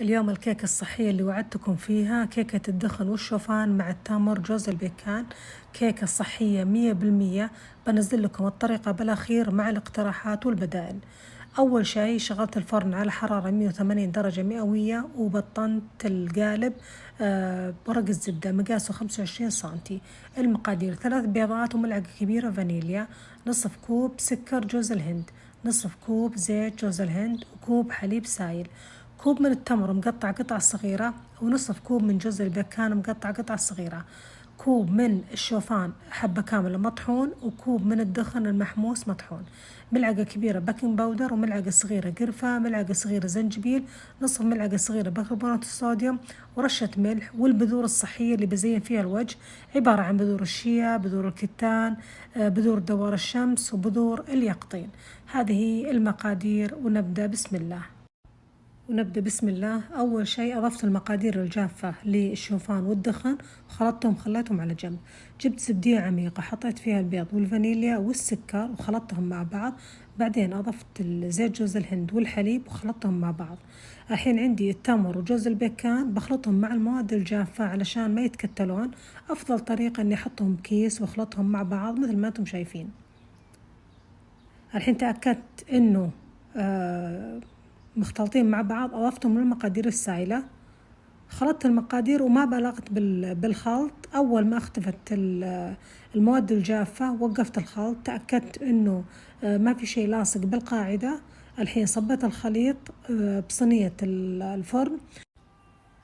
اليوم الكيكة الصحية اللي وعدتكم فيها كيكة الدخن والشوفان مع التمر جوز البيكان. كيكة صحية 100%. بنزل لكم الطريقة بالأخير مع الاقتراحات والبدائل. أول شي شغلت الفرن على حرارة 180 درجة مئوية وبطنت القالب بورق الزبدة مقاسه 25 سنتي. المقادير 3 بيضات وملعقة كبيرة فانيليا، نصف كوب سكر جوز الهند، نصف كوب زيت جوز الهند، وكوب حليب سايل، كوب من التمر مقطع قطع صغيرة، ونصف كوب من جوز البركان مقطع قطع صغيرة، كوب من الشوفان حبة كاملة مطحون، وكوب من الدخن المحموس مطحون، ملعقة كبيرة بيكنج باودر، وملعقة صغيرة قرفة، ملعقة صغيرة زنجبيل، نصف ملعقة صغيرة بيكربونات الصوديوم، ورشة ملح. والبذور الصحية اللي بزين فيها الوجه عبارة عن بذور الشيا، بذور الكتان، بذور دوار الشمس، وبذور اليقطين. هذه هي المقادير ونبدأ بسم الله. بسم الله. أول شيء أضفت المقادير الجافة للشوفان والدخن خليتهم على جنب. جبت زبدية عميقة حطيت فيها البيض والفانيليا والسكر وخلطتهم مع بعض. بعدين أضفت زيت جوز الهند والحليب وخلطتهم مع بعض. الحين عندي التمر وجوز البيكان بخلطهم مع المواد الجافة علشان ما يتكتلون. أفضل طريقة إني أحطهم بكيس وأخلطهم مع بعض مثل ما أنتم شايفين. الحين تأكدت إنه مختلطين مع بعض، أضفتهم من المقادير السائلة. خلطت المقادير وما بلغت بالخلط. أول ما اختفت المواد الجافة وقفت الخلط، تأكدت إنه ما في شيء لاصق بالقاعدة. الحين صبيت الخليط بصينية الفرن.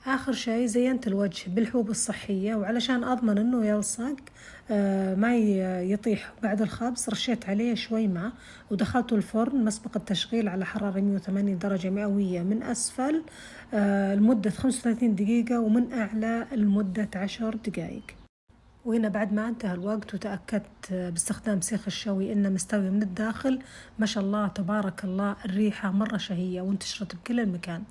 آخر شي زينت الوجه بالحبوب الصحية، وعلشان أضمن إنه يلصق ما يطيح بعد الخبز رشيت عليه شوي ماء، ودخلته الفرن مسبق التشغيل على حرارة 180 درجة مئوية من أسفل لمدة 35 دقيقة، ومن أعلى لمدة 10 دقائق. وهنا بعد ما انتهى الوقت وتأكدت باستخدام سيخ الشوي إنه مستوي من الداخل، ما شاء الله تبارك الله الريحة مرة شهية وانتشرت بكل المكان.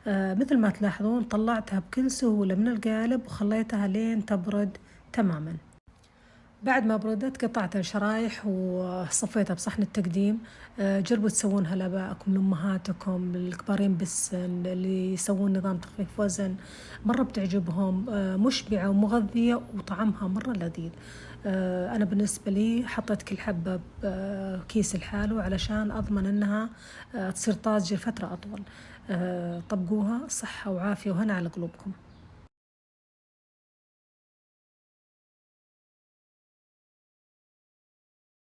مثل ما تلاحظون طلعتها بكل سهولة من القالب وخليتها لين تبرد تماما. بعد ما بردت قطعتها شرايح وصفيتها بصحن التقديم. جربوا تسوونها لآبائكم لأمهاتكم الكبارين بالسن اللي يسوون نظام تخفيف وزن، مرة بتعجبهم، مشبعة ومغذية وطعمها مرة لذيذ. أنا بالنسبة لي حطيت كل حبة بكيس الحالو علشان أضمن أنها تصير طازجة فترة أطول. طبقوها صحة وعافية وهنا على قلوبكم.